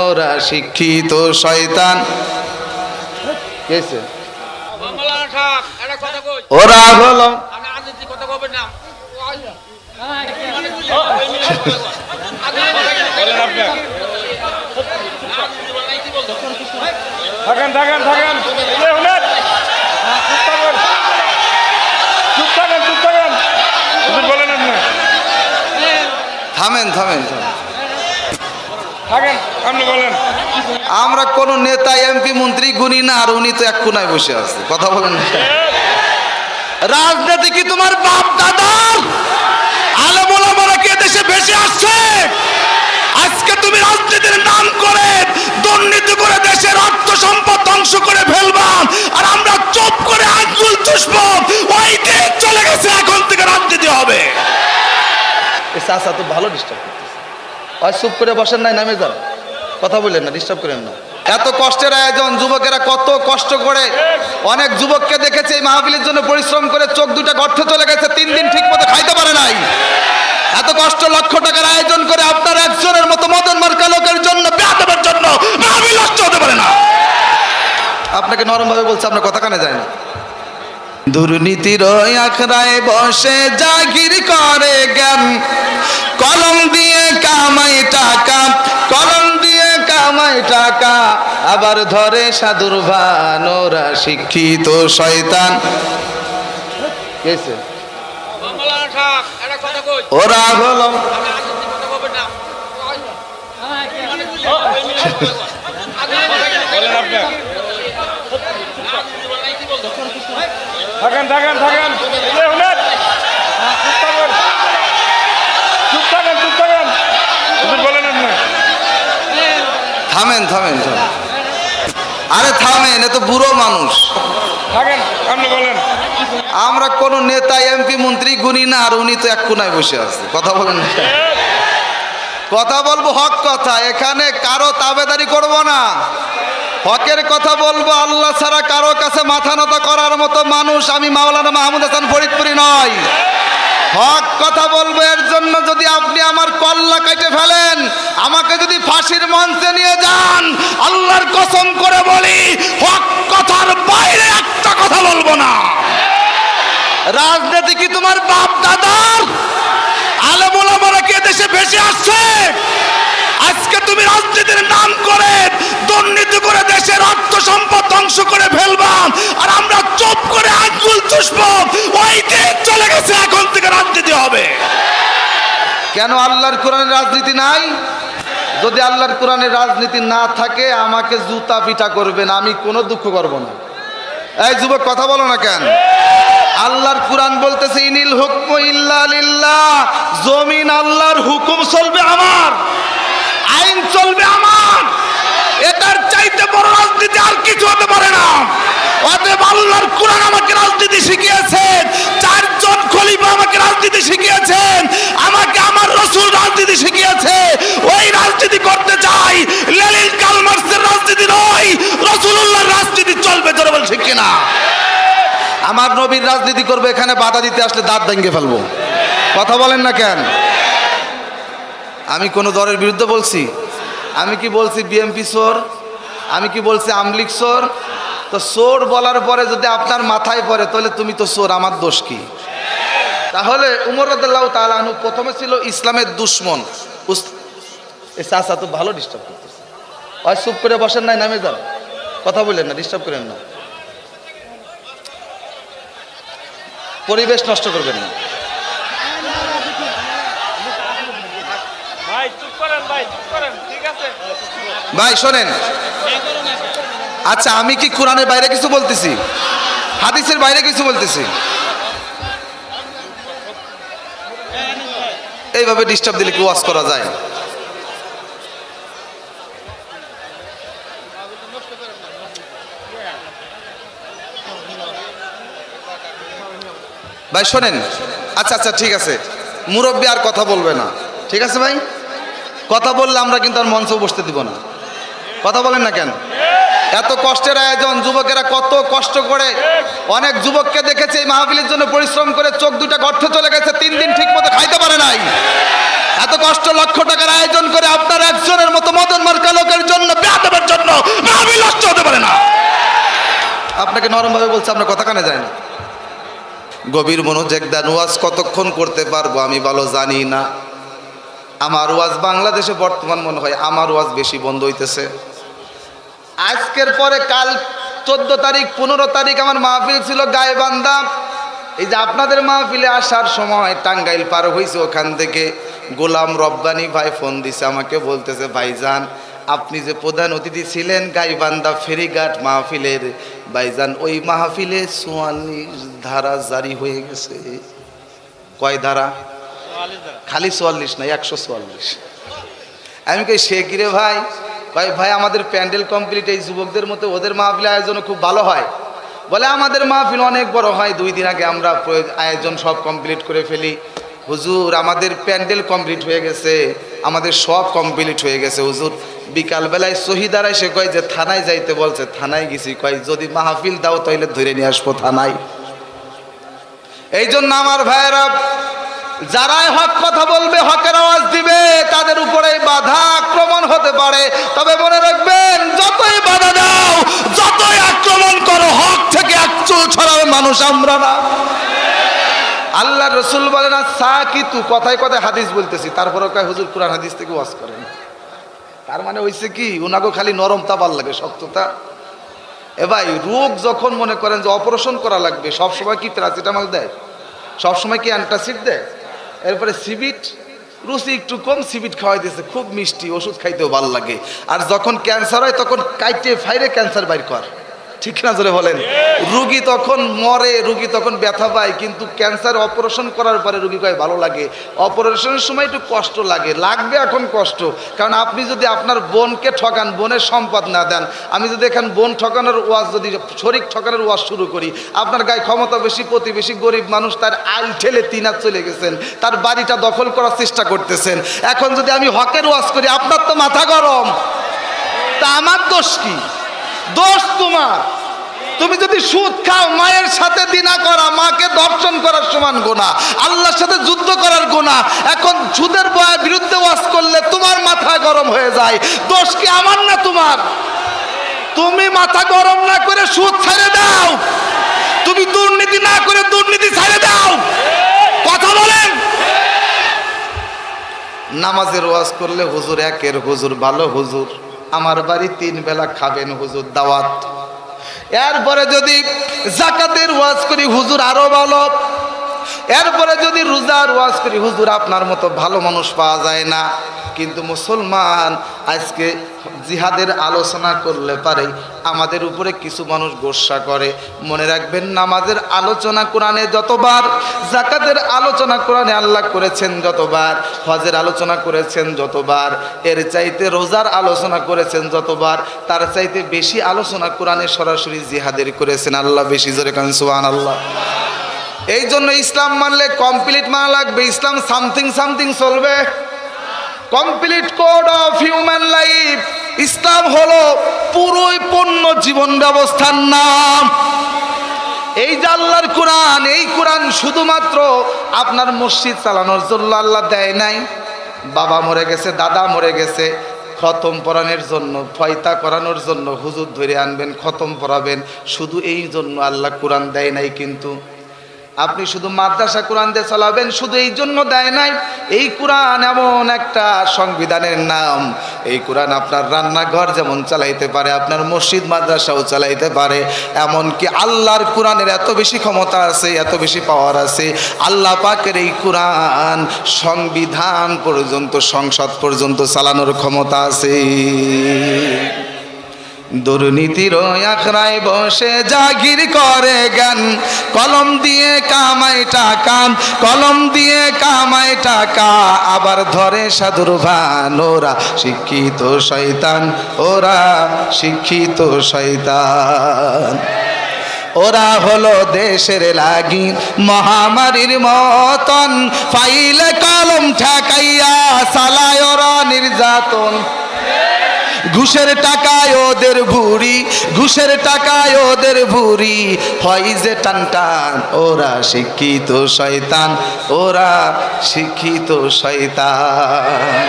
ওরা শিক্ষিত শয়তান। ওরা হলো থাকেন থাকেন থাকেন চুপ থাকেন চুপ থাকেন বলেন আপনি থামেন থামেন থামেন। থাকেন আপনি বলেন। আমরা কোন নেতা এমপি মন্ত্রী গুনি না, আর উনি তো এক কোনায় বসে আছে, কথা বলেন না। রাজনীতি কি তোমার বাপ দাদার? আলেম ওলামারা কি দেশে ভেসে আসছে? আজকে তুমি রাজনীতির নাম করে দুর্নীতি করে দেশের অর্থ সম্পদ ধ্বংস করে ফেলবা, আর আমরা চুপ করে আঙ্গুল চুষবো। ওই দিন চলে গেছে, এখন থেকে রাজনীতি হবে। এই চাচা তো ভালো ডিস্টার্ব করতেছে। আর চুপ করে বসেন নাই, নামে যান, কথা বললেন না, ডিস্টার্ব করেন না। এত কষ্টের আয়োজন, যুবকেরা কত কষ্ট করে, অনেক যুবককে দেখেছে এই মাহফিলের জন্য পরিশ্রম করে চোখ দুটা গর্তে চলে গেছে, 3 দিন ঠিক মতো খাইতে পারে নাই। এত কষ্ট, লক্ষ টাকার আয়োজন করে আপনার একজনের মতো মদন মার্কা লোকের জন্য, বেয়াদবের জন্য মাহফিল নষ্ট হতে পারে না। আপনাকে নরম ভাবে বলছে, আপনার কথা কানে যায় না। দুর্নীতির আখড়ায় বসে জাগির করে জ্ঞান, কলম দিয়ে কামাই টাকা, কলম দিয়ে কামাই টাকা, আবার ধরে সাধুর ভান, ওরা শিক্ষিত শয়তান। ওরা হলো থাকেন থাকেন থাকেন চুপ থাকেন চুপ থাকেন বলেন আপনি। থামেন থামেন থামেন, আরে থামেন, এ তো বুড়ো মানুষ। থাকেন আপনি বলেন। আমরা কোন নেতা এমপি মন্ত্রী গুনি না, আর উনি তো এক কোনায় বসে আছে, কথা বলেন না। কথা বলবো হক কথা, এখানে কারো তাবেদারি করব না, হকের কথা বলবো। আল্লাহ ছাড়া কারো কাছে মাথা নত করার মতো মানুষ আমি মাওলানা মাহমুদ হাসান ফরিদপুরি নয়। হক কথা বলবো, এর জন্য যদি আপনি আমার কল্লা কেটে ফেলেন, আমাকে যদি ফাঁসির মঞ্চে নিয়ে যান, আল্লাহর কসম করে বলি হক কথার বাইরে একটা কথা বলবো না। রাজনীতি কি তোমার বাপ দাদার? আলেম ওলামারা কি দেশে ভেসে আসছে? আজকে তুমি রাজনীতির নাম করে দুর্নীতি করে দেশের অর্থ সম্পদ ধ্বংস করে ফেলবা, আর আমরা চুপ করে আঙ্গুল চুষবো। ওই দিন চলে গেছে, এখন থেকে রাজনীতি হবে। কেন আল্লাহর কোরআনের রাজনীতি নাই? যদি আল্লাহর কোরআনের রাজনীতি না থাকে, আমাকে জুতা পিটা করবেন, আমি কোনো দুঃখ করব না। এই যুবক, কথা বলো না কেন? আল্লাহর কোরআন বলতেছে ইনিল হুকমু ইল্লা লিল্লাহ, জমিন আল্লাহর হুকুম চলবে আমার, আইন চলবে আমার। এটার চাইতে বড় রাজনীতি আর কিছু হতে পারে না। অতএব আল্লাহর কোরআন আমাকে রাজনীতি শিখিয়েছেন, 4 জন খলিফা আমাকে রাজনীতি শিখিয়েছেন, আমাকে আমার রাসূল রাজনীতি শিখিয়েছে। ওই রাজনীতি করতে চাই, লেনিন কার্ল মার্কসের রাজনীতি নয়, রাসূলুল্লাহর রাজনীতি চলবে। জোরে বল ঠিক কিনা? আমার নবীর রাজনীতি করবে, এখানে বাধা দিতে আসলে দাঁত ভেঙে ফেলবো। কথা বলেন না কেন? আমি কোন দলের বিরুদ্ধে বলছি? আমি কি বলছি বিএনপি চোর? আমি কি বলছি আমলিক চোর? তো চোর বলার পরে যদি আপনার মাথায় পড়ে, তাহলে তুমি তো চোর, আমার দোষ কি? তাহলে উমর রাদিয়াল্লাহু তাআলা আনহু প্রথমে ছিল ইসলামের দুশমন। এই চাচা তো ভালো ডিস্টার্ব করতেছে। আর চুপ করে বসেন নাই, নামে যান, কথা বললেন না, ডিস্টার্ব করেন না, পরিবেশ নষ্ট করবেন না। ভাই শোনেন, আচ্ছা আমি কি কোরআনের বাইরে কিছু বলতেছি? হাদিসের বাইরে কিছু বলতেছি? এইভাবে ডিস্টার্ব দিলে কি ওয়াজ করা যায়? ভাই শোনেন, আচ্ছা আচ্ছা ঠিক আছে, মুরব্বী আর কথা বলবে না, ঠিক আছে ভাই? কথা বললে আমরা কিন্তু আর মঞ্চে বসতে দিব না। কথা বলেন না কেন? এত কষ্টের আয়োজন, যুবকেরা কত কষ্ট করে, অনেক যুবককে দেখেছে এই মাহফিলের জন্য পরিশ্রম করে চোখ দুটা গর্তে চলে গেছে, 3 দিন ঠিক মতো খাইতে পারে নাই। এত কষ্ট, লক্ষ টাকার আয়োজন করে আপনার একজনের মতো মদন মার্কা লোকের জন্য মাহফিল নষ্ট হতে পারে না। আপনাকে নরমভাবে বলছে, আপনার কথা কানে যায় না। গভীর মনোযোগ দেন। ওয়াজ কতক্ষণ করতে পারবো আমি ভালো জানি না। আমার ওয়াজ বাংলাদেশে বর্তমান মনে হয় আমার ওয়াজ বেশি বন্ধ হইতেছে। আজকের পরে কাল 14 তারিখ 15 তারিখ আমার মাহফিল ছিল গাইবান্ধা। এই যে আপনাদের মাহফিলে আসার সময় টাঙ্গাইল পার হয়েছে, ওখান থেকে গোলাম রব্বানি ভাই ফোন দিছে আমাকে, বলতেছে ভাইজান আপনি যে প্রধান অতিথি ছিলেন গাইবান্ধা ফেরিঘাট মাহফিলের, ভাইজান ওই মাহফিলে 44 ধারা জারি হয়ে গেছে। কয় ধারা? খালি 44 না, 144। আমি কই সে কিরে ভাই? কয় ভাই আমাদের প্যান্ডেল কমপ্লিট, এই যুবকদের মতো ওদের মাহফিল আয়োজনও খুব ভালো হয়। বলে আমাদের মাহফিল অনেক বড় হয়, 2 দিন আগে আমরা আয়োজন সব কমপ্লিট করে ফেলি। হুজুর আমাদের প্যান্ডেল কমপ্লিট হয়ে গেছে, আমাদের সব কমপ্লিট হয়ে গেছে হুজুর। বিকালবেলায় শহীদারা সে কয় যে থানায় যাইতে বলছে, থানায় গেছি। কয় যদি মাহফিল দাও তাইলে ধরে নিয়ে আসবো থানায়। এই জন্য আমার ভাইয়েরা, যারাই হক কথা বলবে, হকের আওয়াজ দিবে, তাদের উপরে বাধা আক্রমণ হতে পারে। তবে মনে রাখবেন, যতই বাধা দাও, যতই আক্রমণ করো, হক থেকে একচুল ছড়াবে মানুষ আমরা না। আল্লাহ রসুল বলে না সাকিতু, কথায় কথায় হাদিস বলতেছি, তারপরে কয় হুজুর কোরআন হাদিস থেকে ওয়াজ করেন। তার মানে হয়েছে কি, উনাকে খালি নরমতা ভাল লাগে, শক্ততা। এ ভাই রোগ যখন মনে করেন যে অপারেশন করা লাগবে, সবসময় কি প্যারাসিটামল দেয়? সবসময় কি অ্যান্টাসিড দেয়? এরপরে সিবিট, রুচি একটু কম, সিবিট খাওয়াই দিয়েছে, খুব মিষ্টি, ওষুধ খাইতেও ভালো লাগে। আর যখন ক্যান্সার হয় তখন কাইটে ফাইরে ক্যান্সার বাইর কর, ঠিক না জোরে বলেন? রুগী তখন মরে, রুগী তখন ব্যথা পায়, কিন্তু ক্যান্সার অপারেশন করার পরে রুগী কয় ভালো লাগে। অপারেশনের সময় একটু কষ্ট লাগে, লাগবে এখন কষ্ট। কারণ আপনি যদি আপনার বোনকে ঠকান, বোনের সম্পদ না দেন, আমি যদি এখান বোন ঠকানোর ওয়াজ, যদি শরীক ঠকানোর ওয়াজ শুরু করি, আপনার গায়ে ক্ষমতা বেশি, প্রতিবেশী গরিব মানুষ, তার আইল ঠেলে 3 হাত চলে গেছেন, তার বাড়িটা দখল করার চেষ্টা করতেছেন। এখন যদি আমি হকের ওয়াজ করি, আপনার তো মাথা গরম, তা আমার দোষ কি? দোষ তোমার। তুমি যদি সুদ খাও, মায়ের সাথে দিনা করা, মাকে দর্শন করার সমান গুনাহ, আল্লাহর সাথে যুদ্ধ করার গুনাহ। এখন সুদের বিরুদ্ধে ওয়াজ করলে তোমার মাথা গরম হয়ে যায়। দোষ কি আমার না তোমার? তুমি মাথা গরম না করে সুদ ছেড়ে দাও, তুমি দুর্নীতি না করে দুর্নীতি ছেড়ে দাও। কথা বলেন। নামাজের ওয়াজ করলে হুজুর একের হুজুর, ভালো হুজুর, আমার বাড়ি 3 বেলা খাবেন হুজুর, দাওয়াত। এরপরে যদি যাকাতের ওয়াজ করি, হুজুর আরো ভালো। এরপরে যদি রোজার ওয়াজ করি, হুজুর আপনার মতো ভালো মানুষ পাওয়া যায় না। কিন্তু মুসলমান আজকে জিহাদের আলোচনা করলে পারে আমাদের উপরে কিছু মানুষ গোসা করে। মনে রাখবেন, নামাজের আলোচনা কোরআনে যতবার, যাকাতের আলোচনা কোরআনে আল্লাহ করেছেন যতবার, হজের আলোচনা করেছেন যতবার, এর চাইতে রোজার আলোচনা করেছেন যতবার, তার চাইতে বেশি আলোচনা কোরআনে সরাসরি জিহাদের করেছেন আল্লাহ। বেশি জোরে কান সুবহানাল্লাহ। এই জন্য ইসলাম মানলে কমপ্লিট মানা লাগবে। ইসলাম সামথিং সামথিং চলবে, complete code of human life. Islam হলো পুরোই পূর্ণ জীবন ব্যবস্থার নাম। এই যে আল্লাহর কোরআন, এই কোরআন শুধুমাত্র আপনার মসজিদ চালানোর জন্য আল্লাহ দেয় নাই। বাবা মরে গেছে, দাদা মরে গেছে, খতম পড়ানোর জন্য, ফয়তা করানোর জন্য হুজুর ধরে আনবেন, খতম পড়াবেন, শুধু এই জন্য আল্লাহ কোরআন দেয় নাই। কিন্তু আপনি শুধু মাদ্রাসা কোরআন দিয়ে চালাবেন, শুধু এই জন্য দেয় নাই। এই কোরআন এমন একটা সংবিধানের নাম, এই কোরআন আপনার রান্নাঘর যেমন চালাইতে পারে, আপনার মসজিদ মাদ্রাসাও চালাইতে পারে। এমনকি আল্লাহর কোরআনের এত বেশি ক্ষমতা আছে, এত বেশি পাওয়ার আছে, আল্লাহ পাকের এই কোরআন সংবিধান পর্যন্ত, সংসদ পর্যন্ত চালানোর ক্ষমতা আছে। দুর্নীতির আখড়ায় বসে জাগির করে জ্ঞান, কলম দিয়ে কামাই টাকা, কলম দিয়ে কামাই টাকা, আবার ধরে সাধুর ভান। ওরা শিক্ষিত শয়তান, ওরা শিক্ষিত শয়তান। ওরা হলো দেশের লাগি মহামারীর মতন, ফাইলে কলম ঠেকাইয়া চালায় ওরা নির্যাতন। ঘুষের টাকায় ওদের ভুরি, ঘুষের টাকায় ওদের ভুরি, হয় যে টান টান। ওরা শিক্ষিত শয়তান, ওরা শিক্ষিত শয়তান।